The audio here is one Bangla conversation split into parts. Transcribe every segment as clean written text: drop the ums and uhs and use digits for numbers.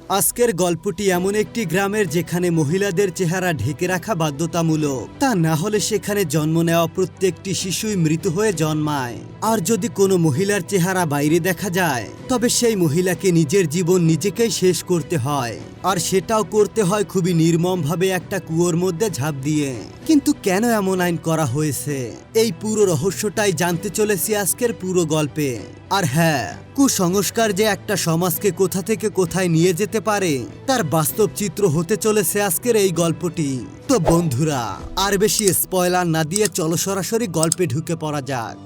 আজকের গল্পটি এমন একটি গ্রামের যেখানে মহিলাদের চেহারা ঢেকে রাখা বাধ্যতামূলক, তা না হলে সেখানে জন্ম নেওয়া প্রত্যেকটি শিশুই মৃত হয়ে জন্মায়। আর যদি কোনো মহিলার চেহারা বাইরে দেখা যায় তবে সেই মহিলাকে নিজের জীবন নিজেকেই শেষ করতে হয়, আর সেটাও করতে হয় খুবই নির্মমভাবে একটা কুয়োর মধ্যে ঝাঁপ দিয়ে। কিন্তু কেন এমন আইন করা হয়েছে, এই পুরো রহস্যটাই জানতে চলেছি আজকের পুরো গল্পে। আর হ্যাঁ, কুসংস্কার যে একটা সমাজকে কোথা থেকে কোথায় নিয়ে যেতে পারে তার বাস্তব চিত্র হতে চলেছে আজকের এই গল্পটি। তো বন্ধুরা, আর বেশি স্পয়লার না দিয়ে চলো সরাসরি গল্পে ঢুকে পড়া যাক।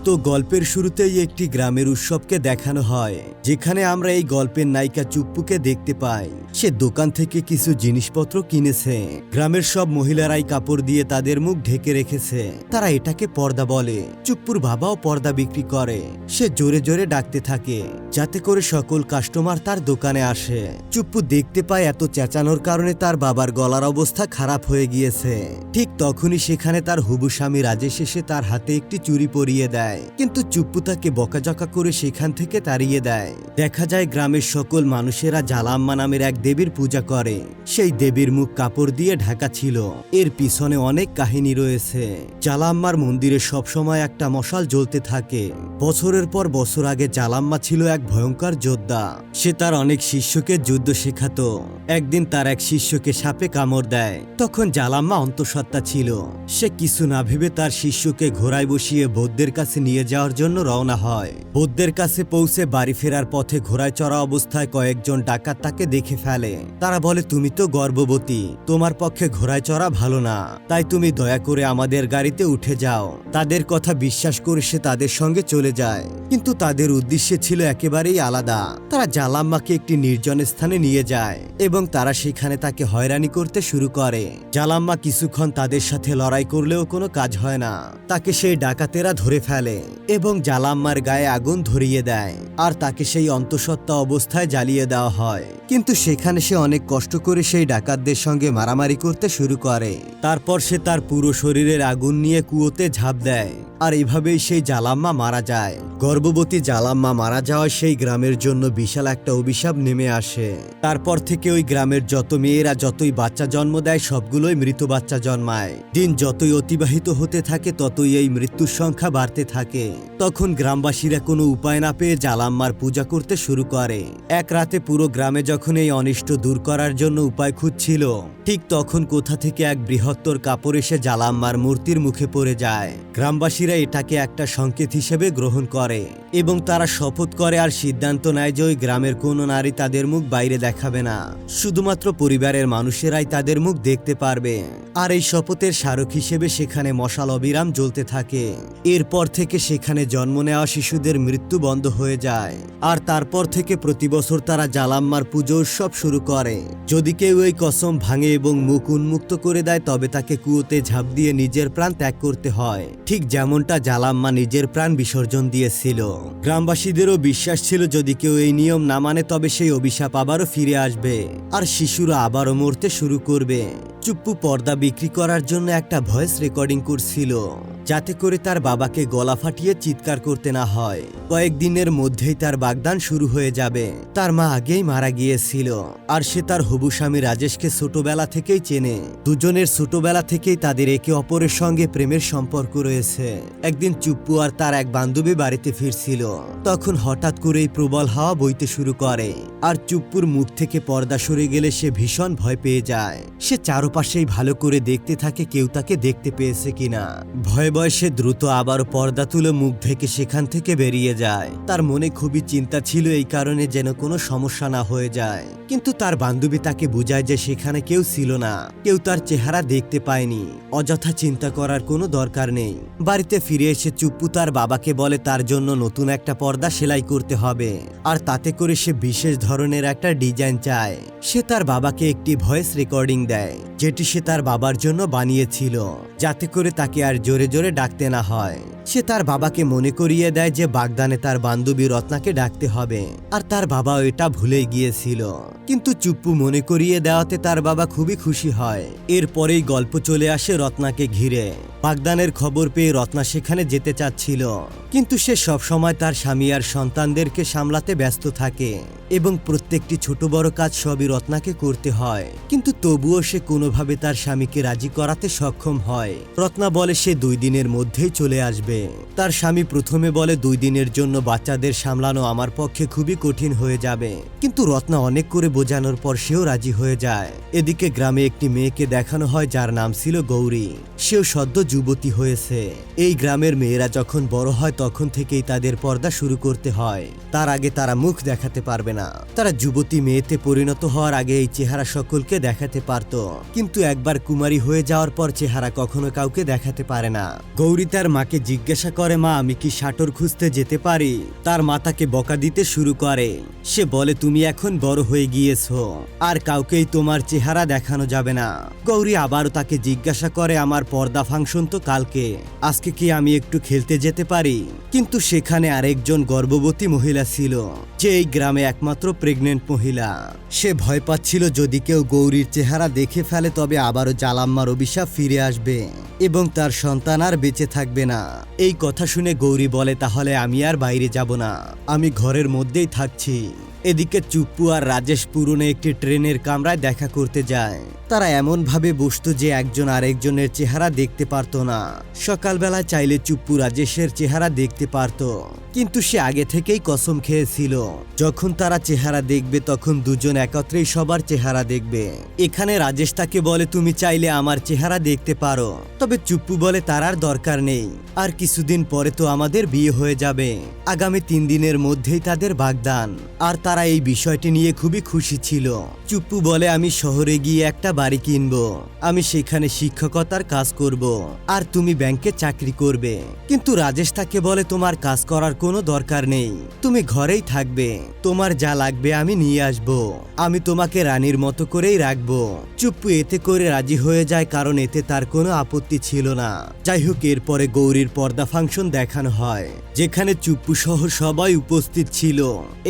তো গল্পের শুরুতেই একটি গ্রামের উৎসবকে দেখানো হয়, যেখানে আমরা এই গল্পের নায়িকা চুপ্পুকে দেখতে পাই। সে দোকান থেকে কিছু জিনিসপত্র কিনেছে। গ্রামের সব মহিলারাই কাপড় দিয়ে তাদের মুখ ঢেকে রেখেছে, তারা এটাকে পর্দা বলে। চুপ্পুর বাবাও পর্দা বিক্রি করে। সে জোরে জোরে ডাকতে থাকে যাতে করে সকল কাস্টমার তার দোকানে আসে। চুপ্পু দেখতে পায় এত চেঁচানোর কারণে তার বাবার গলার অবস্থা খারাপ হয়ে গিয়েছে। ঠিক তখনই সেখানে তার হবু স্বামী রাজেশ এসে তার হাতে একটি চুড়ি পরিয়ে দেয়, কিন্তু চুপ্পু তাকে বকাঝকা করে সেখান থেকে তাড়িয়ে দেয়। দেখা যায় গ্রামের সকল মানুষেরা জালাম্মা নামের এক দেবীর পূজা করে। সেই দেবীর মুখ কাপড় দিয়ে ঢাকা ছিল। এর পিছনে অনেক কাহিনী রয়েছে। জালাম্মার মন্দিরে সবসময় একটা মশাল জ্বলতে থাকে। বছরের পর বছর আগে জালাম্মা ছিল এক ভয়ঙ্কর যোদ্ধা। সে তার অনেক শিষ্যকে যুদ্ধ শেখাতো। একদিন তার এক শিষ্যকে সাপে কামড় দেয়। তখন জালাম্মা অন্তঃসত্ত্বা ছিল। সে কিছু না ভেবে তার শিষ্যকে ঘোড়ায় বসিয়ে বৌদ্ধের কাছে নিয়ে যাওয়ার জন্য রওনা হয়। বৌদ্ধের কাছে পৌঁছে বাড়ি ফেরার পথে ঘোড়ায় চড়া অবস্থায় কয়েকজন ডাকাত তাকে দেখে ফেলে। তারা বলে, তুমি তো গর্ভবতী, তোমার পক্ষে ঘোড়ায় চড়া ভালো না, তাই তুমি দয়া করে আমাদের গাড়িতে উঠে যাও। তাদের কথা বিশ্বাস করে সে তাদের সঙ্গে চলে যায়, কিন্তু তাদের উদ্দেশ্য ছিল একেবারেই আলাদা। তারা জালাম্মাকে একটি নির্জন স্থানে নিয়ে যায় এবং তারা সেখানে তাকে হয়রানি করতে শুরু করে। জালাম্মা কিছুক্ষণ তাদের সাথে লড়াই করলেও কোনো কাজ হয় না। তাকে সেই ডাকাতেরা ধরে ফেলে এবং জালাম্মার গায়ে আগুন ধরিয়ে দেয়, আর তাকে সেই অন্তঃসত্ত্বা অবস্থায় জ্বালিয়ে দেওয়া হয়। কিন্তু সেখানে সে অনেক কষ্ট করে সেই ডাকাতদের সঙ্গে মারামারি করতে শুরু করে। তারপর সে তার পুরো শরীরের আগুন নিয়ে কুয়োতে ঝাঁপ দেয়, আর এভাবেই সেই জালাম্মা মারা যায়। গর্ভবতী জালাম্মা মারা যাওয়ায় সেই গ্রামের জন্য বিশাল একটা অভিশাপ নেমে আসে। তারপর থেকে ওই গ্রামের যত মেয়েরা যতই বাচ্চা জন্ম দেয় সবগুলোই মৃত বাচ্চা জন্মায়। দিন যতই অতিবাহিত হতে থাকে ততই এই মৃত্যুর সংখ্যা বাড়তে থাকে। তখন গ্রামবাসীরা কোনো উপায় না পেয়ে জালাম্মার পূজা করতে শুরু করে। এক রাতে পুরো গ্রামে যখন এই অনিষ্ট দূর করার জন্য উপায় খুঁজছিল, ঠিক তখন কোথা থেকে এক বৃহত্তর কাপড় এসে জালাম্মার মূর্তির মুখে পড়ে যায়। গ্রামবাসীরা এটাকে একটা সংকেত হিসেবে গ্রহণ করে এবং তারা শপথ করে আর সিদ্ধান্ত নেয় যে ওই গ্রামের কোনো নারী তাদের মুখ বাইরে দেখাবে না, শুধুমাত্র পরিবারের মানুষেরাই তাদের মুখ দেখতে পারবে। আর এই শপথের স্মারক হিসেবে সেখানে মশাল অবিরাম জ্বলতে থাকে। এরপর থেকে সেখানে জন্ম নেওয়া শিশুদের মৃত্যু বন্ধ হয়ে যায়। আর তারপর থেকে প্রতি বছর তারা জালাম্মার পুজো উৎসব শুরু করে। যদি কেউ এই কসম ভাঙে এবং মুখ উন্মুক্ত করে দেয় তবে তাকে কুয়োতে ঝাঁপ দিয়ে নিজের প্রাণ ত্যাগ করতে হয়, ঠিক যেমনটা জালাম্মা নিজের প্রাণ বিসর্জন দিয়েছিল। গ্রামবাসীদেরও বিশ্বাস ছিল যদি কেউ এই নিয়ম না মানে তবে সেই অভিশাপ আবারও ফিরে আসবে আর শিশুরা আবারও মরতে শুরু করবে। চুপ্পু পর্দা বিক্রি করার জন্য একটা ভয়েস রেকর্ডিং করছিল, যাতে করে তার বাবাকে গলা ফাটিয়ে চিৎকার করতে না হয়। কয়েকদিনের মধ্যেই তার বাগদান শুরু হয়ে যাবে। তার মা আগেই মারা গিয়েছিল, আর সে তার হবু স্বামী রাজেশকে ছোটবেলা থেকেই চেনে। দুজনের ছোটবেলা থেকেই তাদের একে অপরের সঙ্গে প্রেমের সম্পর্ক রয়েছে। একদিন চুপ্পু আর তার এক বান্ধবী বাড়িতে ফিরছিল, তখন হঠাৎ করেই প্রবল হাওয়া বইতে শুরু করে, আর চুপ্পুর মুখ থেকে পর্দা সরে গেলে সে ভীষণ ভয় পেয়ে যায়। সে চারপাশেই ভালো করে দেখতে থাকে কেউ তাকে দেখতে পেয়েছে কিনা। ভয়ে ভয়ে সে দ্রুত আবার পর্দা তুলে মুখ ঢেকে সেখান থেকে বেরিয়ে যায়। তার মনে খুবই চিন্তা ছিল এই কারণে যেন কোনো সমস্যা না হয়ে যায়, কিন্তু তার বান্ধবী তাকে বুঝায় যে সেখানে কেউ ছিল না, কেউ তার চেহারা দেখতে পায়নি। অযথা চিন্তা করার কোনো দরকার নেই। বাড়িতে ফিরে এসে চুপ্পু তার বাবাকে বলে তার জন্য নতুন একটা পর্দা সেলাই করতে হবে, আর তাতে করে সে বিশেষ ধরনের একটা ডিজাইন চায়। সে তার বাবাকে একটি ভয়েস রেকর্ডিং দেয়, যেটি সে তার বাবার জন্য বানিয়েছিল, যাতে করে তাকে আর জোরে জোরে ডাকতে না হয়। সে তার বাবাকে মনে করিয়ে দেয় যে বাগদানে তার বান্ধবী রত্নাকে ডাকতে হবে, আর তার বাবাও এটা ভুলে গিয়েছিল। কিন্তু চুপ্পু মনে করিয়ে দেওয়াতে তার বাবা খুবই খুশি হয়। এরপরেই গল্প চলে আসে রত্নাকে ঘিরে। বাগদানের খবর পেয়ে রত্না সেখানে যেতে চাচ্ছিল, কিন্তু সে সবসময় তার স্বামী আর সন্তানদেরকে সামলাতে ব্যস্ত থাকে এবং প্রত্যেকটি ছোট বড় কাজ সবই রত্নাকে করতে হয়। কিন্তু তবুও সে কোনোভাবে তার স্বামীকে রাজি করাতে সক্ষম হয়। রত্না বলে সে 2 দিনের মধ্যেই চলে আসবে। তার স্বামী প্রথমে বলে 2 দিনের জন্য বাচ্চাদের সামলানো আমার পক্ষে খুবই কঠিন হয়ে যাবে, কিন্তু রত্না অনেক করে বোঝানোর পর সেও রাজি হয়ে যায়। এদিকে গ্রামে একটি মেয়েকে দেখানো হয় যার নাম ছিল গৌরী। সেও সদ্য যুবতী হয়েছে। এই গ্রামের মেয়েরা যখন বড় হয় তখন থেকেই তাদের পর্দা শুরু করতে হয়। তার আগে তারা মুখ দেখাতে পারবে না। তারা যুবতী মেয়েতে পরিণত হওয়ার আগে এই চেহারা সকলকে দেখাতে পারত, কিন্তু একবার কুমারী হয়ে যাওয়ার পর চেহারা কখনো কাউকে দেখাতে পারে না। গৌরী তার মাকে জিজ্ঞাসা করে, মা আমি কি শাটর খুঁজতে যেতে পারি? তার মা তাকে বকা দিতে শুরু করে। সে বলে, তুমি এখন বড় হয়ে গিয়েছো, আর কাউকেই তোমার চেহারা দেখানো যাবে না। গৌরী আবারও তাকে জিজ্ঞাসা করে, আমার পর্দা ফাংশন তো কালকে, আজকে কি আমি একটু খেলতে যেতে পারি? কিন্তু সেখানে আরেকজন গর্ভবতী মহিলা ছিল, যে এই গ্রামে একমাত্র প্রেগনেন্ট মহিলা। সে ভয় পাচ্ছিল যদি কেউ গৌরীর চেহারা দেখে ফেলে তবে আবারও জালাম্মার অভিশাপ ফিরে আসবে এবং তার সন্তান আর বেঁচে থাকবে না। এই কথা শুনে গৌরী বলে, তাহলে আমি আর বাইরে যাব না, আমি ঘরের মধ্যেই থাকছি। এদিকে চুপ্পু আর রাজেশ পুরনো একটি ট্রেনের কামরায় দেখা করতে যায়। তারা এমন ভাবে বসতো যে একজন আরেকজনের চেহারা দেখতে পারত না। সকালবেলায় চাইলে চুপ্পু রাজেশের চেহারা দেখতে পারত, কিন্তু সে আগে থেকেই কসম খেয়েছিল যখন তারা চেহারা দেখবে তখন দুজন একত্রেই সবার চেহারা দেখবে। এখানে রাজেশ তাকে বলে, তুমি চাইলে আমার চেহারা দেখতে পারো, তবে চুপ্পু বলে তার আর দরকার নেই, আর কিছুদিন পরে তো আমাদের বিয়ে হয়ে যাবে। আগামী 3 দিনের মধ্যেই তাদের বাগদান, আর তারা এই বিষয়টি নিয়ে খুবই খুশি ছিল। চুপ্পু বলে, আমি শহরে গিয়ে একটা বাড়ি কিনবো, আমি সেখানে শিক্ষকতার কাজ করব, আর তুমি ব্যাংকে চাকরি করবে। কিন্তু রাজেশ তাকে বলে, তোমার কাজ করার কোনো দরকার নেই, তুমি ঘরেই থাকবে, তোমার যা লাগবে আমি নিয়ে আসব, আমি তোমাকে রানীর মতো করেই রাখবো। চুপ্পু এতে করে রাজি হয়ে যায়, কারণ এতে তার কোনো আপত্তি ছিল না। যাই হোক, এরপরে গৌরীর পর্দা ফাংশন দেখানো হয়, যেখানে চুপ্পু সহ সবাই উপস্থিত ছিল।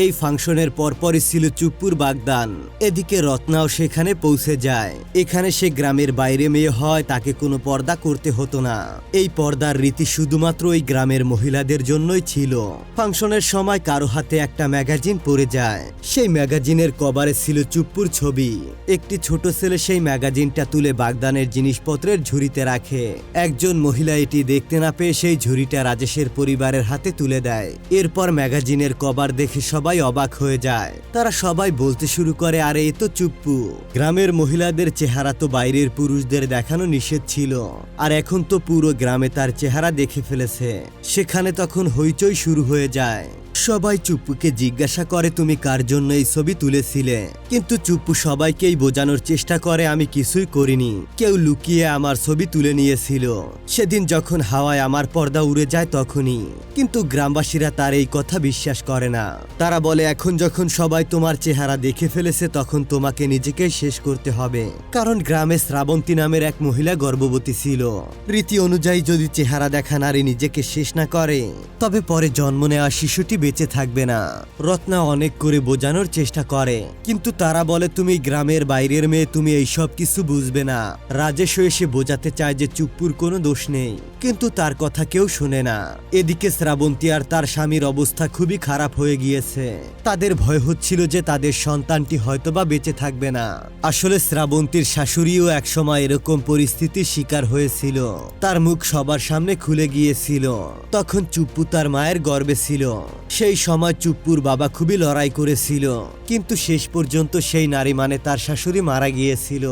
এই ফাংশনের পরপরই ছিল চুপ্পুর বাগদান। এদিকে রত্নাও সেখানে পৌঁছে যায়। এখানে সে গ্রামের বাইরে মেয়ে হয়, তাকে কোনো পর্দা করতে হতো না। এই পর্দার রীতি শুধুমাত্র ওই গ্রামের মহিলাদের জন্যই ছিল। ফাংশনের সময় কারো হাতে একটা ম্যাগাজিন পড়ে যায়। সেই ম্যাগাজিনের কভারে ছিল চুপ্পুর ছবি। একটি ছোট ছেলে সেই ম্যাগাজিনটা তুলে বাগদানের জিনিসপত্রের ঝুড়িতে রাখে। একজন মহিলা এটি দেখতে না পেয়ে সেই ঝুড়িটা রাজেশের পরিবারের হাতে তুলে দেয়। এরপর ম্যাগাজিনের কভার দেখে সবাই অবাক হয়ে যায়। তারা সবাই বলতে শুরু করে, আরে এ তো চুপ্পু। গ্রামের মহিলাদের চেহারা তো বাইরের পুরুষদের দেখানো নিষেধ ছিল, আর এখন তো পুরো গ্রামে তার চেহারা দেখে ফেলেছে। সেখানে তখন হইচই শুরু হয়ে যায়। সবাই চুপ্পুকে জিজ্ঞাসা করে, তুমি কার জন্য এই ছবি তুলেছিলে? কিন্তু চুপ্পু সবাইকেই বোঝানোর চেষ্টা করে, আমি কিছুই করিনি, কেউ লুকিয়ে আমার ছবি তুলে নিয়েছিল। সেদিন যখন হাওয়ায় আমার পর্দা উড়ে যায় তখনই। কিন্তু গ্রামবাসীরা তার এই কথা বিশ্বাস করে না। তারা বলে, এখন যখন সবাই তোমার চেহারা দেখে ফেলেছে তখন তোমাকে নিজেকে শেষ করতে হবে, কারণ গ্রামে শ্রাবন্তী নামের এক মহিলা গর্ভবতী ছিল। রীতি অনুযায়ী যদি চেহারা দেখা নারী নিজেকে শেষ না করে তবে পরে জন্ম নেওয়া শিশুটি বেঁচে থাকবে না। রত্না অনেক করে বোঝানোর চেষ্টা করে, কিন্তু তারা বলে, তুমি গ্রামের বাইরের মেয়ে, তুমি এই সব কিছু বুঝবে না। রাজেশ এসে বোঝাতে চায় যে চুপ্পুর কোনো দোষ নেই, কিন্তু তার কথা কেউ শুনে না। এদিকে শ্রাবন্তী আর তার স্বামীর অবস্থা খুবই খারাপ হয়ে গিয়েছে। তাদের ভয় হচ্ছিল যে তাদের সন্তানটি হয়তোবা বেঁচে থাকবে না। আসলে শ্রাবন্তীর শাশুড়িও একসময় এরকম পরিস্থিতির শিকার হয়েছিল। তার মুখ সবার সামনে খুলে গিয়েছিল। তখন চুপ্পু তার মায়ের গর্ভে ছিল। সেই সময় চুপ্পুর বাবা খুবই লড়াই করেছিল, কিন্তু শেষ পর্যন্ত সেই নারী মানে তার শাশুড়ি মারা গিয়েছিল,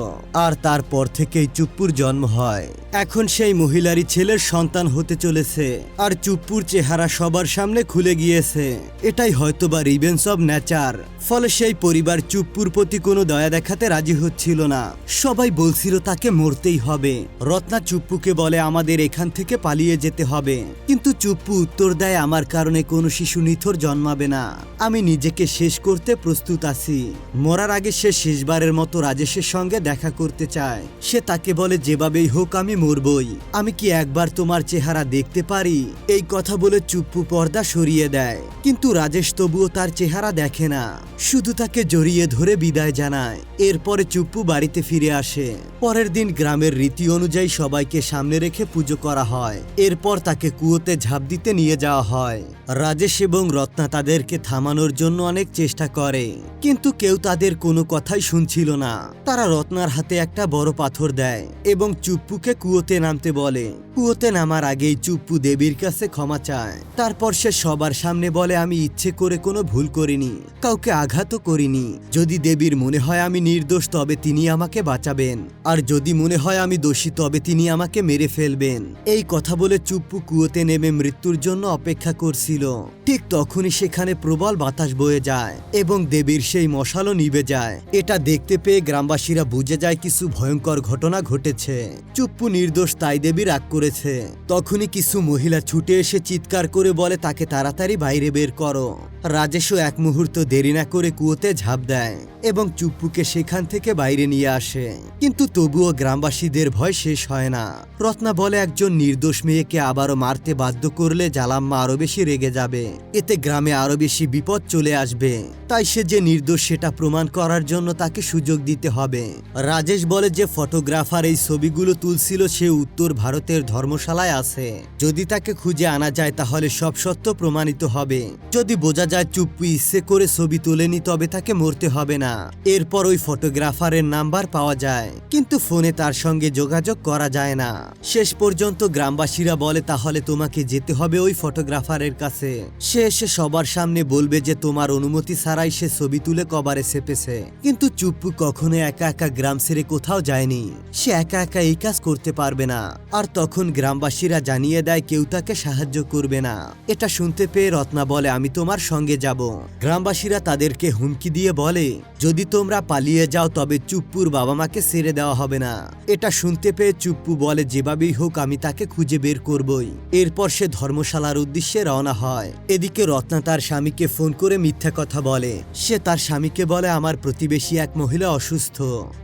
আর তারপর থেকেই চুপ্পুর জন্ম হয়। এখন সেই মহিলারই ছেলের সন্তান হতে চলেছে, আর চুপ্পুর চেহারা সবার সামনে খুলে গিয়েছে। এটাই হয়তোবা রিভেঞ্জ অব নেচার। ফলে সেই পরিবার চুপ্পুর প্রতি কোনো দয়া দেখাতে রাজি হচ্ছিল না। সবাই বলছিল তাকে মরতেই হবে। রত্না চুপ্পুকে বলে, আমাদের এখান থেকে পালিয়ে যেতে হবে, কিন্তু চুপ্পু উত্তর দেয়, আমার কারণে কোনো শিশু নিথর জন্মাবে না, আমি নিজেকে শেষ করতে প্রস্তুত আছি। মরার আগে সে শেষবারের মতো রাজেশের সঙ্গে দেখা করতে চায়। সে তাকে বলে, যেভাবেই হোক আমি মরবই, আমি কি একবার একবার তোমার চেহারা দেখতে পারি? এই কথা বলে চুপ্পু পর্দা সরিয়ে দেয়, কিন্তু রাজেশ তবুও তার চেহারা দেখে না, শুধু তাকে জড়িয়ে ধরে বিদায় জানায়। এরপরে চুপ্পু বাড়িতে ফিরে আসে। পরের দিন গ্রামের রীতি অনুযায়ী সবাইকে সামনে রেখে পুজো করা হয়। এরপর তাকে কুয়োতে ঝাঁপ দিতে নিয়ে যাওয়া হয়। রাজেশ এবং রত্না তাদেরকে থামানোর জন্য অনেক চেষ্টা করে, কিন্তু কেউ তাদের কোনো কথাই শুনছিল না। তারা রত্নার হাতে একটা বড় পাথর দেয় এবং চুপ্পুকে কুয়োতে নামতে বলে। কুয়োতে নামার আগেই চুপ্পু দেবীর কাছে ক্ষমা চায়। তারপর সে সবার সামনে বলে, আমি ইচ্ছে করে কোনো ভুল করিনি, কাউকে আঘাতও করিনি। যদি দেবীর মনে হয় আমি নির্দোষ তবে তিনি আমাকে বাঁচাবেন, আর যদি মনে হয় আমি দোষী তবে তিনি আমাকে মেরে ফেলবেন। এই কথা বলে চুপ্পু কুয়োতে নেমে মৃত্যুর জন্য অপেক্ষা করছিল। ঠিক তখনই সেখানে প্রবল বাতাস বয়ে যায় এবং দেবীর সেই মশালও নিভে যায়। এটা দেখতে পেয়ে গ্রামবাসীরা বুঝে যায় কিছু ভয়ঙ্কর ঘটনা ঘটেছে। চুপ্পু নির্দোষ তাই দেবী রাগ করেছে। তখনই কিছু মহিলা ছুটে এসে চিৎকার করে বলে, তাকে তাড়াতাড়ি বাইরে বের করো। রাজেশও এক মুহূর্ত দেরি না করে কুয়োতে ঝাঁপ দেয় এবং চুপ্পুকে সেখান থেকে বাইরে নিয়ে আসে। কিন্তু তবুও গ্রামবাসীদের ভয় শেষ হয় না। রত্না বলে, একজন নির্দোষ মেয়েকে আবারও মারতে বাধ্য করলে জালাম্মা আরো বেশি রেগে যাবে, এতে গ্রামে আরো বেশি বিপদ চলে আসবে। তাই সে যে নির্দোষ সেটা প্রমাণ করার জন্য তাকে সুযোগ দিতে হবে। রাজেশ বলে যে ফটোগ্রাফার এই ছবিগুলো তুলছিল সে উত্তর ভারতের ধর্মশালায় আছে। যদি তাকে খুঁজে আনা যায় তাহলে সব সত্য প্রমাণিত হবে। যদি বোঝা যায় চুপ্পু ইচ্ছে করে ছবি তোলেনি তবে তাকে মরতে হবে না। এরপর ওই ফটোগ্রাফারের নাম্বার পাওয়া যায়, কিন্তু ফোনে তার সঙ্গে যোগাযোগ করা যায় না। শেষ পর্যন্ত গ্রামবাসীরা বলে, তাহলে তোমাকে যেতে হবে ওই ফটোগ্রাফারের কাছে। সে এসে সবার সামনে বলবে যে তোমার অনুমতি ছাড়াই সে ছবি তুলে কভারে চেপেছে। কিন্তু চুপ্পু কখনো একা একা গ্রাম ছেড়ে কোথাও যায়নি। সে একা একা এই কাজ করতে পারবে না। আর তখন গ্রামবাসীরা জানিয়ে দেয় কেউ তাকে সাহায্য করবে না। এটা শুনতে পেয়ে রত্না বলে, আমি তোমার সঙ্গে যাব। গ্রামবাসীরা তাদেরকে হুমকি দিয়ে বলে, যদি তোমরা পালিয়ে যাও তবে চুপ্পুর বাবা মাকে ছেড়ে দেওয়া হবে না। এটা শুনতে পেয়ে চুপ্পু বলে, যেভাবেই হোক আমি তাকে খুঁজে বের করবই। এরপর সে ধর্মশালার উদ্দেশ্যে রওনা হয়। এদিকে রত্না তার স্বামীকে ফোন করে মিথ্যা কথা বলে। সে তার স্বামীকে বলে, আমার প্রতিবেশী এক মহিলা অসুস্থ,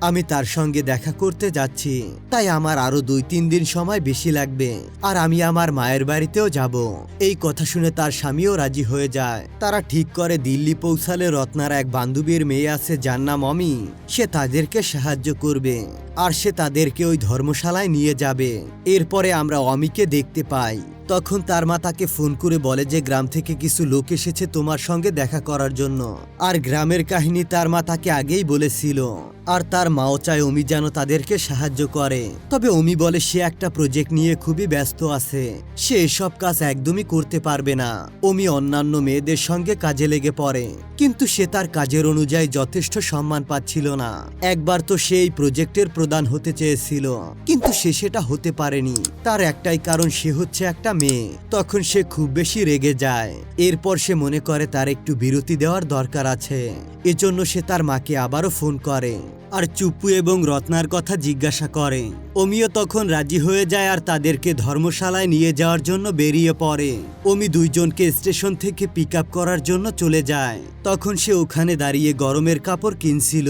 আমি তার সঙ্গে দেখা করতে যাচ্ছি, তাই আমার আরো 2-3 দিন সময় বেশি লাগবে, আর আমি আমার মায়ের বাড়িতেও যাব। এই কথা শুনে তার স্বামীও রাজি হয়ে যায়। তারা ঠিক করে দিল্লি পৌঁছালে রত্নার এক বান্ধবীর মেয়ে আছে যার নাম অমি। সে তাদেরকে সাহায্য করবে আর সে তাদেরকে ওই ধর্মশালায় নিয়ে যাবে। এরপরে আমরা অমিকে দেখতে পাই। তখন তার মা তাকে ফোন করে বলে যে গ্রাম থেকে কিছু লোক এসেছে তোমার সঙ্গে দেখা করার জন্য। আর গ্রামের কাহিনী তার মা তাকে আগেই বলেছিল। আর তার মাও চায় অমি যেন তাদেরকে সাহায্য করে। তবে অমি বলে সে একটা প্রজেক্ট নিয়ে খুবই ব্যস্ত আছে, সে এসব কাজ একদমই করতে পারবে না। অমি অন্যান্য মেয়েদের সঙ্গে কাজে লেগে পড়ে, কিন্তু সে তার কাজের অনুযায়ী যথেষ্ট সম্মান পাচ্ছিল না। একবার তো সে এই প্রজেক্টের প্রধান হতে চেয়েছিল, কিন্তু সে সেটা হতে পারেনি। তার একটাই কারণ, সে হচ্ছে একটা মেয়ে। তখন সে খুব বেশি রেগে যায়। এরপর সে মনে করে তার একটু বিরতি দেওয়ার দরকার আছে। এজন্য সে তার মাকে আবারও ফোন করে আর চুপ্পু এবং রত্নার কথা জিজ্ঞাসা করে। অমিও তখন রাজি হয়ে যায় আর তাদেরকে ধর্মশালায় নিয়ে যাওয়ার জন্য বেরিয়ে পড়ে। অমি দুইজনকে স্টেশন থেকে পিক আপ করার জন্য চলে যায়। তখন সে ওখানে দাঁড়িয়ে গরমের কাপড় কিনছিল।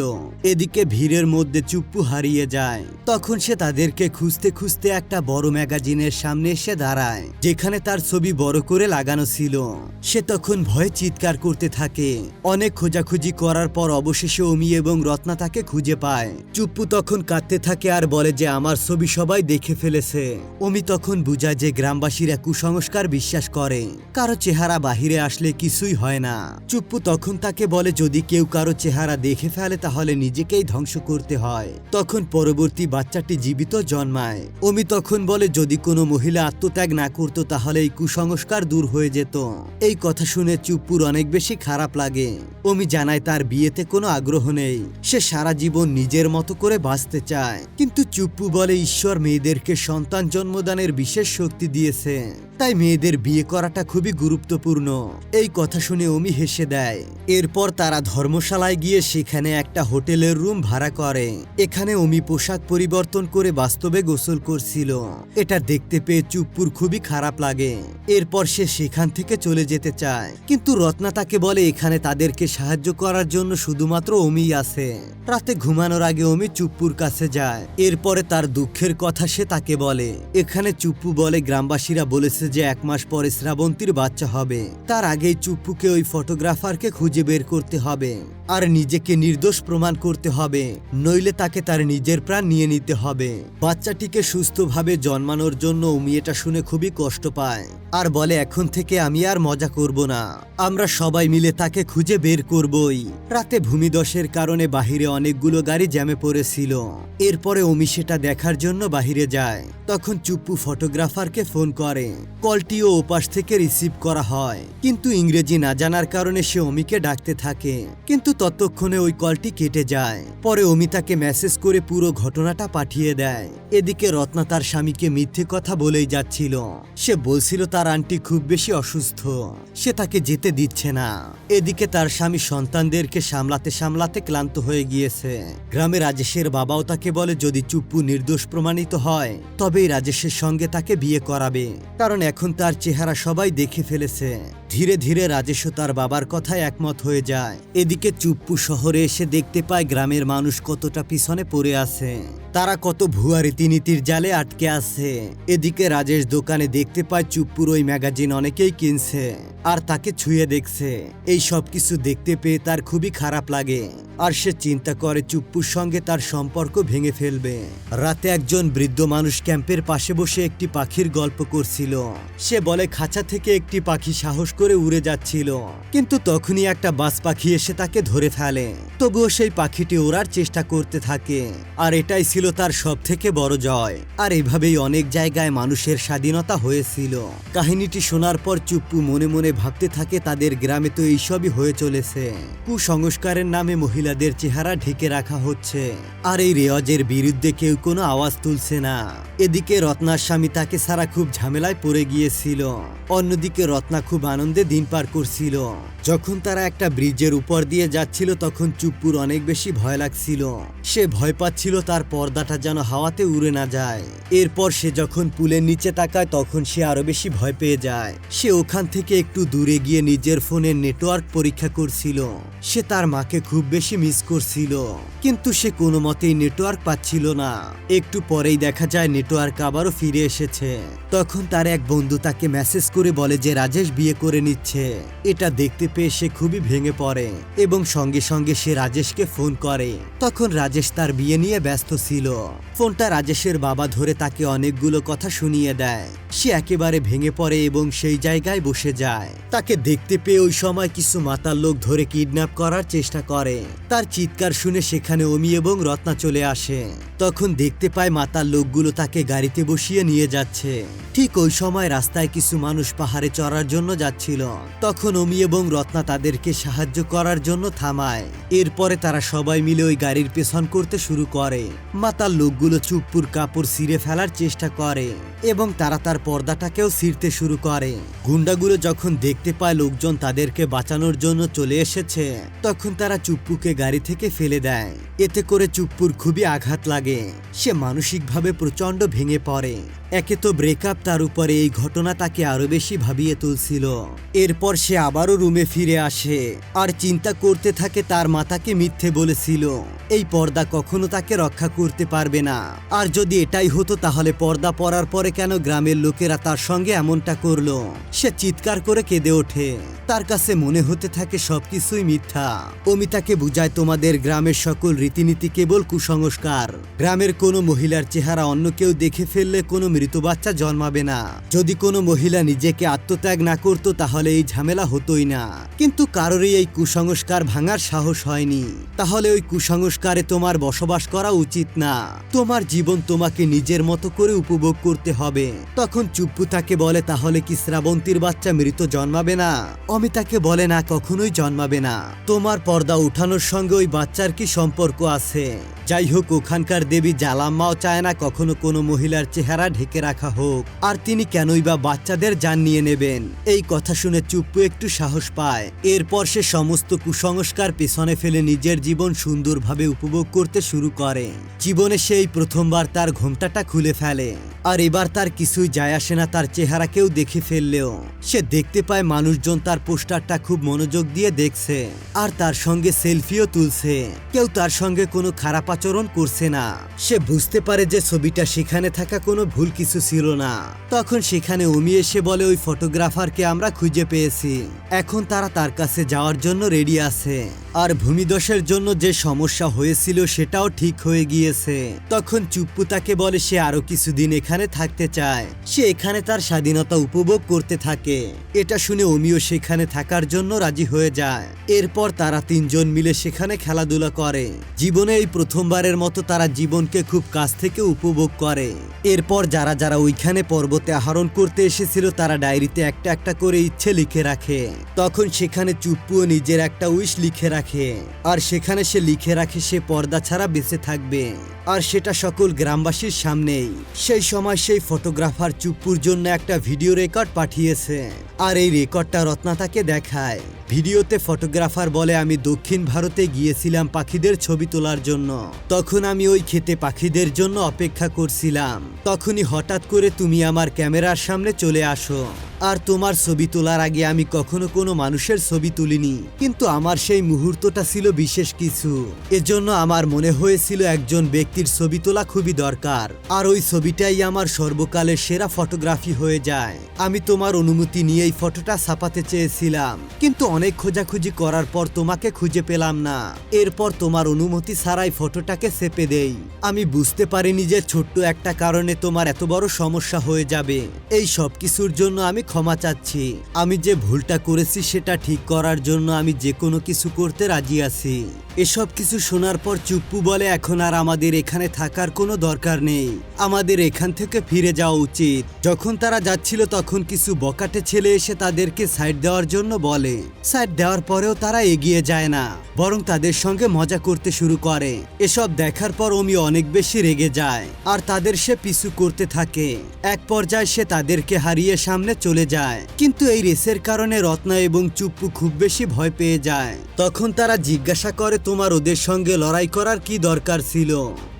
এদিকে ভিড়ের মধ্যে চুপ্পু হারিয়ে যায়। তখন সে তাদেরকে খুঁজতে খুঁজতে একটা বড় ম্যাগাজিনের সামনে এসে দাঁড়ায়, যেখানে তার ছবি বড় করে লাগানো ছিল। সে তখন ভয়ে চিৎকার করতে থাকে। অনেক খোঁজাখুঁজি করার পর অবশেষে অমি এবং রত্না তাকে খুঁজে পায়। চুপ্পু তখন কাঁদতে থাকে আর বলে যে আমার ছবি সবাই দেখে ফেলেছে। অমি তখন বুঝায় যে গ্রামবাসীরা কুসংস্কার বিশ্বাস করে, কারো চেহারা বাহিরে আসলে কিছুই হয় না। চুপ্পু তখন তাকে বলে যদি কেউ কারো চেহারা দেখে ফেলে তাহলে নিজেকেই ধ্বংস করতে হয়। তখন পরবর্তী বাচ্চাটি জীবিত জন্মায়। অমি তখন বলে যদি কোনো মহিলা আত্মত্যাগ না করত তাহলে এই কুসংস্কার দূর হয়ে যেত। এই কথা শুনে চুপ্পুর অনেক বেশি খারাপ লাগে। অমি জানায় তার বিয়েতে কোনো আগ্রহ নেই, সে সারা জীবন নিজের মতো করে বাঁচতে চায়। কিন্তু চুপ্পু বলে ঈশ্বর মেয়েদেরকে সন্তান জন্মদানের বিশেষ শক্তি দিয়েছে, তাই মেয়েদের বিয়ে করাটা খুবই গুরুত্বপূর্ণ। এই কথা শুনে অমি হেসে দেয়। এরপর তারা ধর্মশালায় গিয়ে সেখানে একটা হোটেলের রুম ভাড়া করে। এখানে অমি পোশাক পরিবর্তন করে বাস্তবে গোসল করছিল। এটা দেখতে পেয়ে চুপ্পুর খুবই খারাপ লাগে। এরপর সে সেখান থেকে চলে যেতে চায়, কিন্তু রত্না তাকে বলে এখানে তাদেরকে সাহায্য করার জন্য শুধুমাত্র অমি আছে। রাতে ঘুমানোর আগে অমি চুপ্পুর কাছে যায়। এরপরে তার দুঃখের কথা সে তাকে বলে। এখানে চুপ্পু বলে গ্রামবাসীরা বলেছে যে 1 মাস পরে শ্রাবন্তীর বাচ্চা হবে। তার আগেই চুপ্পুকে ওই ফটোগ্রাফারকে খুঁজে বের করতে হবে আর নিজেকে নির্দোষ প্রমাণ করতে হবে, নইলে তাকে তার নিজের প্রাণ নিয়ে নিতে হবে। বাচ্চাটিকে সুস্থভাবে জন্মানোর জন্য অমি এটা শুনে খুবই কষ্ট পায় আর বলে এখন থেকে আমি আর মজা করব না, আমরা সবাই মিলে তাকে খুঁজে বের করবই। রাতে ভূমিধসের কারণে বাহিরে অনেকগুলো গাড়ি জ্যামে পড়েছিল। এরপরে অমি সেটা দেখার জন্য বাহিরে যায়। তখন চুপ্পু ফটোগ্রাফারকে ফোন করে। কলটিও ওপাশ থেকে রিসিভ করা হয়, কিন্তু ইংরেজি না জানার কারণে সে অমিকে ডাকতে থাকে, কিন্তু ততক্ষণে ওই কলটি কেটে যায়। পরে অমি তাকে মেসেজ করে পুরো ঘটনাটা পাঠিয়ে দেয়। এদিকে রত্না তার স্বামীকে মিথ্যে কথা বলেই যাচ্ছিল। সে বলছিল তার আন্টি খুব বেশি অসুস্থ, সে তাকে যেতে দিচ্ছে না। এদিকে তার স্বামী সন্তানদেরকে সামলাতে সামলাতে ক্লান্ত হয়ে গিয়েছে। গ্রামে রাজেশের বাবাও তাকে বলে যদি চুপ্পু নির্দোষ প্রমাণিত হয় তবেই রাজেশের সঙ্গে তাকে বিয়ে করাবে, কারণ এখন তার চেহারা সবাই দেখে ফেলেছে। ধীরে ধীরে রাজেশও তার বাবার কথায় একমত হয়ে যায়। এদিকে চুপ্পু শহরে এসে দেখতে পায় গ্রামের মানুষ কতটা পিছনে পড়ে আছে, তারা কত ভুয়া রীতিনীতির জালে আটকে আছে। এদিকে রাজেশ দোকানে দেখতে পায় চুপ্পুর ওই ম্যাগাজিন অনেকেই কিনছে আর তাকে ছুঁয়ে দেখছে। এই সব কিছু দেখতে পেয়ে তার খুবই খারাপ লাগে আর সে চিন্তা করে চুপ্পুর সঙ্গে তার সম্পর্ক ভেঙে ফেলবে। রাতে একজন বৃদ্ধ মানুষ ক্যাম্পের পাশে বসে একটি পাখির গল্প করছিল। সে বলে খাঁচা থেকে একটি পাখি সাহস করে উড়ে যাচ্ছিল, কিন্তু তখনই একটা বাজ পাখি এসে তাকে ধরে ফেলে। তবুও সেই পাখিটি ওড়ার চেষ্টা করতে থাকে আর এটাই ছিল তার সবথেকে বড় জয়। আর এভাবেই অনেক জায়গায় মানুষের স্বাধীনতা হয়েছিল। কাহিনীটি শোনার পর চুপ্পু মনে মনে ভাবতে থাকে তাদের গ্রামে তো এইসবই হয়ে চলেছে। কুসংস্কারের নামে মহিলাদের চেহারা ঢেকে রাখা হচ্ছে আর এই রেওয়াজের বিরুদ্ধে কেউ কোনো আওয়াজ তুলছে না। এদিকে রত্নার স্বামী তাকে ছাড়া খুব ঝামেলায় পড়ে গিয়েছিল। অন্যদিকে রত্না খুব আনন্দে দিন পার করছিল। যখন তারা একটা ব্রিজের উপর দিয়ে যাচ্ছিল তখন চুপ্পুর অনেক বেশি ভয় লাগছিল। সে ভয় পাচ্ছিল তার পর্দাটা যেন হাওয়াতে উড়ে না যায়। এরপর সে যখন পুলের নিচে তাকায় তখন সে আরো বেশি ভয় পেয়ে যায়। সে ওখান থেকে একটু দূরে গিয়ে নিজের ফোনের নেটওয়ার্ক পরীক্ষা করছিল। সে তার মাকে খুব বেশি মিস করছিল, কিন্তু সে কোনো মতেই নেটওয়ার্ক পাচ্ছিল না। একটু পরেই দেখা যায় নেটওয়ার্ক আবারও ফিরে এসেছে। তখন তার এক বন্ধু তাকে মেসেজ করে বলে যে রাজেশ বিয়ে করে নিচ্ছে। এটা দেখতে পেয়ে সে খুবই ভেঙে পড়ে এবং সঙ্গে সঙ্গে সে রাজেশকে ফোন করে। তখন রাজেশ তার বিয়ে নিয়ে ব্যস্ত ছিল। ফোনটা রাজেশের বাবা ধরে তাকে অনেকগুলো কথা শুনিয়ে দেয়। সে একেবারে ভেঙে পড়ে এবং সেই জায়গায় বসে যায়। তাকে দেখতে পেয়ে ওই সময় কিছু মাতাল লোক ধরে কিডন্যাপ করার চেষ্টা করে। তার চিৎকার শুনে সেখানে অমি এবং রত্না চলে আসে। তখন দেখতে পায় মাতাল লোকগুলো তাকে গাড়িতে বসিয়ে নিয়ে যাচ্ছে। ঠিক ওই সময় রাস্তায় কিছু মানুষ পাহাড়ে চড়ার জন্য যাচ্ছিল। তখন অমি এবং রত্না তাদেরকে সাহায্য করার জন্য থামায়। এরপরে তারা সবাই মিলে ওই গাড়ির পেছন করতে শুরু করে। মাতাল লোকগুলো চুপ্পুর কাপড় ছিঁড়ে ফেলার চেষ্টা করে এবং তারা তার পর্দাটাকেও ছিঁড়তে শুরু করে। গুন্ডাগুলো যখন দেখতে পায় লোকজন তাদেরকে বাঁচানোর জন্য চলে এসেছে তখন তারা চুপ্পুকে গাড়ি থেকে ফেলে দেয়। এতে করে চুপ্পুর খুবই আঘাত লাগে। সে মানসিকভাবে প্রচন্ড ভেঙে পড়ে। একে তো ব্রেকআপ, তার উপরে এই ঘটনা তাকে আরো বেশি ভাবিয়ে তুলছিল। এরপর সে আবারও রুমে ফিরে আসে আর চিন্তা করতে থাকে তার মাতাকে মিথ্যে বলেছিল এই পর্দা কখনো তাকে রক্ষা করতে পারবে না। আর যদি এটাই হতো তাহলে পর্দা পরার পরে কেন গ্রামের লোকেরা তার সঙ্গে এমনটা করলো। সে চিৎকার করে কেঁদে ওঠে। তার কাছে মনে হতে থাকে সবকিছুই মিথ্যা। অমি তাকে বুঝায় তোমাদের গ্রামের সকল রীতিনীতি কেবল কুসংস্কার। গ্রামের কোনো মহিলার চেহারা অন্য কেউ দেখে ফেললে কোনো মৃত বাচ্চা জন্মাবে না। যদি কোনো মহিলা নিজেকে আত্মত্যাগ না করত তাহলে এই ঝামেলা হতোই না। কিন্তু কারোরই এই কুসংস্কার ভাঙার সাহস হয়নি। তাহলে ওই কুসংস্কারে তোমার বসবাস করা উচিত না। তোমার জীবন তোমাকে নিজের মতো করে উপভোগ করতে হবে। তখন চুপ্পু তাকে বলে তাহলে কি শ্রাবন্তীর বাচ্চা মৃত জন্মাবে না? অমি তাকে বলে না, কখনোই জন্মাবে না। তোমার পর্দা উঠানোর সঙ্গে ওই বাচ্চার কি সম্পর্ক আছে? যাই হোক, ওখানকার দেবী জালাম্মাও চায় না কখনো কোনো মহিলার চেহারা ঢেকে রাখা হোক, আর তিনি কেনই বা বাচ্চাদের জান নিয়ে নেবেন। এই কথা শুনে চুপ্পু একটু সাহস পায়। এরপর সে সমস্ত কুসংস্কার পেছনে ফেলে নিজের জীবন সুন্দরভাবে উপভোগ করতে শুরু করে। জীবনে সেই প্রথমবার তার ঘোমটাটা খুলে ফেলে, আর এবার তার কিছুই যায় আসে না তার চেহারা কেউ দেখে ফেললেও। সে দেখতে পায় মানুষজন তার পোস্টারটা খুব মনোযোগ দিয়ে দেখছে, আর তার সঙ্গে সেলফিও তুলছে। কেউ তার সঙ্গে কোনো খারাপ আচরণ করছে না। সে বুঝতে পারে যে ছবিটা সেখানে থাকা কোনো ভুল কিছু ছিল না। তখন সেখানে অমি এসে বলে, ওই ফটোগ্রাফারকে আমরা খুঁজে পেয়েছি, এখন তারা তার কাছে যাওয়ার জন্য রেডি আছে, আর ভূমিধসের জন্য যে সমস্যা হয়েছিল সেটাও ঠিক হয়ে গিয়েছে। তখন চুপ্পু তাকে বলে সে আরো কিছুদিন এখানে থাকতে চায়, সে এখানে তার স্বাধীনতা উপভোগ করতে থাকে। এটা শুনে অমিও সেখানে থাকার জন্য রাজি হয়ে যায়। এরপর তারা তিনজন মিলে সেখানে খেলাধুলা করে। জীবনে এই প্রথমবারের মতো তারা জীবনকে খুব কাছ থেকে উপভোগ করে। এরপর যারা যারা ওইখানে পর্বতে আরোহণ করতে এসেছিল তারা ডায়েরিতে একটা একটা করে ইচ্ছে লিখে রাখে। তখন সেখানে চুপ্পুও নিজের একটা উইশ লিখে রাখে, আর সেখানে সে লিখে রাখে সে পর্দা ছাড়া বেঁচে থাকবে, আর সেটা সকল গ্রামবাসীর সামনেই। সেই সময় সেই ফটোগ্রাফার চুপ্পুর জন্য একটা ভিডিও রেকর্ড পাঠিয়েছে, আর এই রেকর্ডটা রত্না তাকে দেখায়। ভিডিওতে ফটোগ্রাফার বলে, আমি দক্ষিণ ভারতে গিয়েছিলাম পাখিদের ছবি তোলার জন্য। তখন আমি ওই ক্ষেতে পাখিদের জন্য অপেক্ষা করছিলাম। তখনই হঠাৎ করে তুমি আমার ক্যামেরার সামনে চলে আসো, আর তোমার ছবি তোলার আগে আমি কখনো কোনো মানুষের ছবি তুলিনি, কিন্তু আমার সেই মুহূর্তটা ছিল বিশেষ কিছু। এজন্য আমার মনে হয়েছিল একজন ব্যক্তির ছবি তোলা খুবই দরকার, আর ওই ছবিটাই আমার সর্বকালের সেরা ফটোগ্রাফি হয়ে যায়। আমি তোমার অনুমতি নিয়ে এই ফটোটা ছাপাতে চেয়েছিলাম, কিন্তু অনেক খোঁজাখুঁজি করার পর তোমাকে খুঁজে পেলাম না। এরপর তোমার অনুমতি ছাড়াই ফটোটাকে চেপে দেই। আমি বুঝতে পারিনি যে ছোট্ট একটা কারণে তোমার এত বড় সমস্যা হয়ে যাবে। এই সব কিছুর জন্য আমি ক্ষমা চাচ্ছি। আমি যে ভুলটা করেছি সেটা ঠিক করার জন্য আমি যে কোনো কিছু করতে রাজি আছি। এসব কিছু শোনার পর চুপ্পু বলে, এখন আর আমাদের এখানে থাকার কোনো দরকার নেই, আমাদের এখান থেকে ফিরে যাওয়া উচিত। যখন তারা যাচ্ছিল তখন কিছু বকাটে ছেলে এসে তাদেরকে সাইড দেওয়ার জন্য বলে। সাইড দেওয়ার পরেও তারা এগিয়ে যায় না, বরং তাদের সঙ্গে মজা করতে শুরু করে। এসব দেখার পর অমি অনেক বেশি রেগে যায়, আর তাদের সে পিছু করতে থাকে। এক পর্যায়ে সে তাদেরকে হারিয়ে সামনে চলে যায়, কিন্তু এই রেসের কারণে রত্না এবং চুপ্পু খুব বেশি ভয় পেয়ে যায়। তখন তারা জিজ্ঞাসা করে, তোমার ওদের সঙ্গে লড়াই করার কি দরকার ছিল?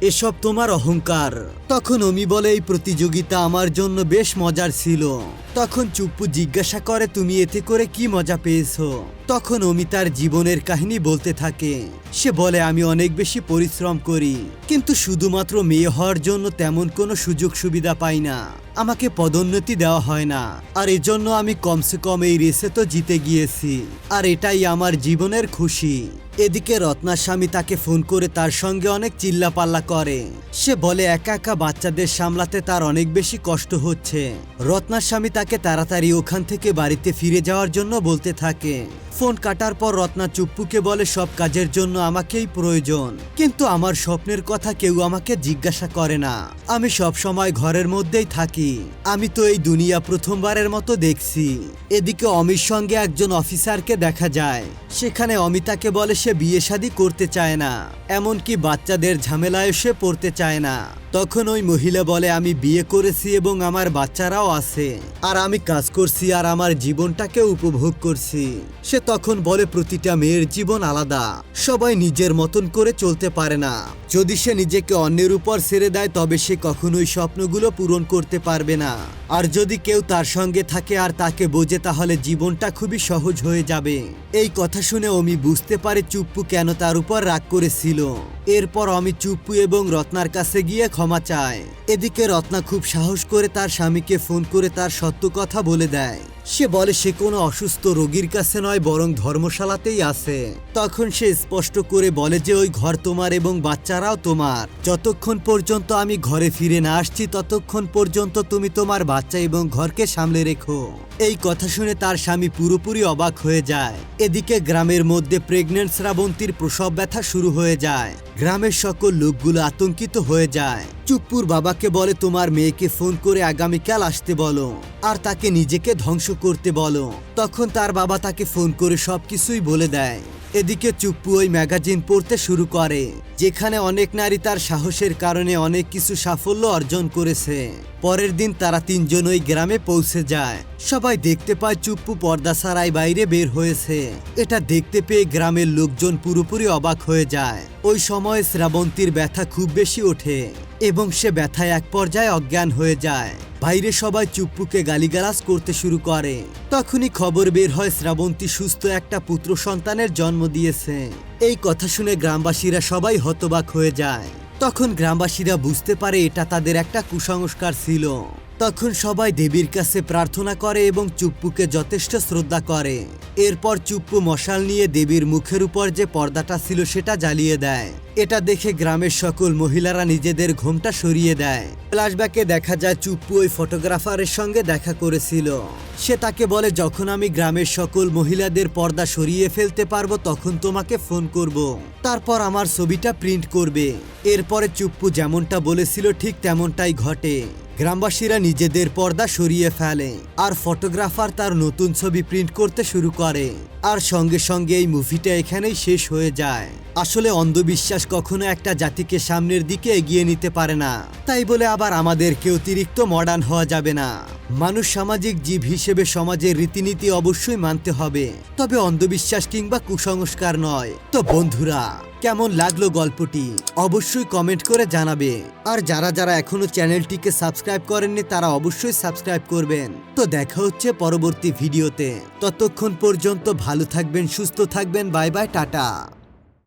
এসব তোমার অহংকার। তখন অমি বলে, এই প্রতিযোগিতা আমার জন্য বেশ মজার ছিল। তখন চুপ্পু জিজ্ঞাসা করে, তুমি এতে করে কি মজা পেয়েছো? তখন অমি তার জীবনের কাহিনী বলতে থাকে। সে বলে, আমি অনেক বেশি পরিশ্রম করি, কিন্তু শুধুমাত্র মেয়ে হওয়ার জন্য তেমন কোনো সুযোগ সুবিধা পাই না, আমাকে পদোন্নতি দেওয়া হয় না, আর এজন্য আমি কমসে কম এই রেসে তো জিতে গিয়েছি, আর এটাই আমার জীবনের খুশি। এদিকে রত্নার স্বামী তাকে ফোন করে তার সঙ্গে অনেক চিল্লাপাল্লা করে। সে বলে একা একা বাচ্চাদের সামলাতে তার অনেক বেশি কষ্ট হচ্ছে। রত্নার স্বামী তাকে তাড়াতাড়ি ওখান থেকে বাড়িতে ফিরে যাওয়ার জন্য বলতে থাকে। ফোন কাটার পর রত্না চুপ্পুকে বলে, সব কাজের জন্য আমাকেই প্রয়োজন, কিন্তু আমার স্বপ্নের কথা কেউ আমাকে জিজ্ঞাসা করে না। আমি সব সময় ঘরের মধ্যেই থাকি, আমি তো এই দুনিয়া প্রথমবারের মতো দেখছি। এদিকে অমির সঙ্গে একজন অফিসারকে দেখা যায়। সেখানে অমি তাকে বলে সে বিয়ে শাদী করতে চায় না, এমনকি বাচ্চাদের ঝামেলায় সে পড়তে চায় না। তখন ওই মহিলা বলে, আমি বিয়ে করেছি এবং আমার বাচ্চারাও আছে, আর আমি কাজ করছি আর আমার জীবনটাকে উপভোগ করছি। সে তখন বলে, প্রতিটা মেয়ের জীবন আলাদা, সবাই নিজের মতন করে চলতে পারে না। যদি সে নিজেকে অন্যের উপর ছেড়ে দেয় তবে সে কখনোই স্বপ্নগুলো পূরণ করতে পারবে না। আর যদি কেউ তার সঙ্গে থাকে আর তাকে বোঝে তাহলে জীবনটা খুবই সহজ হয়ে যাবে। এই কথা শুনে অমি বুঝতে পারে চুপ্পু কেন তার উপর রাগ করেছিল। এরপর অমি চুপ্পু এবং রত্নার কাছে গিয়ে ক্ষমা চায়। এদিকে রত্না খুব সাহস করে তার স্বামীকে ফোন করে তার সত্য কথা বলে দেয়। সে বলে সে কোনো অসুস্থ রোগীর কাছে নয় বরং ধর্মশালাতেই আছে। তখন সে স্পষ্ট করে বলে যে ওই ঘর তোমার এবং বাচ্চারাও তোমার, যতক্ষণ পর্যন্ত আমি ঘরে ফিরে না আসছি ততক্ষণ পর্যন্ত তুমি তোমার বাচ্চা এবং ঘরকে সামলে রেখো। এই কথা শুনে তার স্বামী পুরোপুরি অবাক হয়ে যায়। এদিকে গ্রামের মধ্যে প্রেগনেন্ট শ্রাবন্তীর প্রসব ব্যথা শুরু হয়ে যায়। গ্রামের সকল লোকগুলো আতঙ্কিত হয়ে যায়। চুপ্পুর বাবাকে বলে তোমার মেয়েকে ফোন করে আগামীকাল আসতে বলো আর তাকে নিজেকে ধ্বংস করতে বলো। তখন তার বাবা তাকে ফোন করে সবকিছুই বলে দেয়। এদিকে চুপ্পু ওই ম্যাগাজিন পড়তে শুরু করে, যেখানে অনেক নারী তার সাহসের কারণে অনেক কিছু সাফল্য অর্জন করেছে। পরের দিন তারা তিনজন ওই গ্রামে পৌঁছে যায়। সবাই দেখতে পায় চুপ্পু পর্দা ছাড়াই বাইরে বের হয়েছে। এটা দেখতে পেয়ে গ্রামের লোকজন পুরোপুরি অবাক হয়ে যায়। ওই সময় শ্রাবন্তীর ব্যথা খুব বেশি ওঠে এবং সে ব্যথায় এক পর্যায়ে অজ্ঞান হয়ে যায়। বাইরে সবাই চুপ্পুকে গালিগালাজ করতে শুরু করে। তখনই খবর বের হয় শ্রাবন্তী সুস্থ একটা পুত্র সন্তানের জন্ম দিয়েছে। এই কথা শুনে গ্রামবাসীরা সবাই হতবাক হয়ে যায়। তখন গ্রামবাসীরা বুঝতে পারে এটা তাদের একটা কুসংস্কার ছিল। তখন সবাই দেবীর কাছে প্রার্থনা করে এবং চুপ্পুকে যথেষ্ট শ্রদ্ধা করে। এরপর চুপ্পু মশাল নিয়ে দেবীর মুখের উপর যে পর্দাটা ছিল সেটা জ্বালিয়ে দেয়। এটা দেখে গ্রামের সকল মহিলারা নিজেদের ঘোমটা সরিয়ে দেয়। ফ্ল্যাশব্যাকে দেখা যায় চুপ্পু ওই ফটোগ্রাফারের সঙ্গে দেখা করেছিল। সে তাকে বলে, যখন আমি গ্রামের সকল মহিলাদের পর্দা সরিয়ে ফেলতে পারবো তখন তোমাকে ফোন করব, তারপর আমার ছবিটা প্রিন্ট করবে। এরপরে চুপ্পু যেমনটা বলেছিল ঠিক তেমনটাই ঘটে। গ্রামবাসীরা নিজেদের পর্দা সরিয়ে ফেলে আর ফটোগ্রাফার তার নতুন ছবি প্রিন্ট করতে শুরু করে। আর সঙ্গে সঙ্গে এই মুভিটা এখানেই শেষ হয়ে যায়। আসলে অন্ধবিশ্বাস কখনো একটা জাতিকে সামনের দিকে এগিয়ে নিতে পারে না। তাই বলে আবার আমাদেরকে অতিরিক্ত মডার্ন হওয়া যাবে না। মানুষ সামাজিক জীব হিসেবে সমাজের রীতিনীতি অবশ্যই মানতে হবে, তবে অন্ধবিশ্বাস কিংবা কুসংস্কার নয়। তো বন্ধুরা, কেমন লাগলো গল্পটি অবশ্যই কমেন্ট করে জানাবে। আর যারা যারা এখনো চ্যানেলটিকে সাবস্ক্রাইব করেননি তারা অবশ্যই সাবস্ক্রাইব করবেন। তো দেখা হচ্ছে পরবর্তী ভিডিওতে। ততক্ষণ পর্যন্ত ভালো থাকবেন, সুস্থ থাকবেন। Bye bye, tata.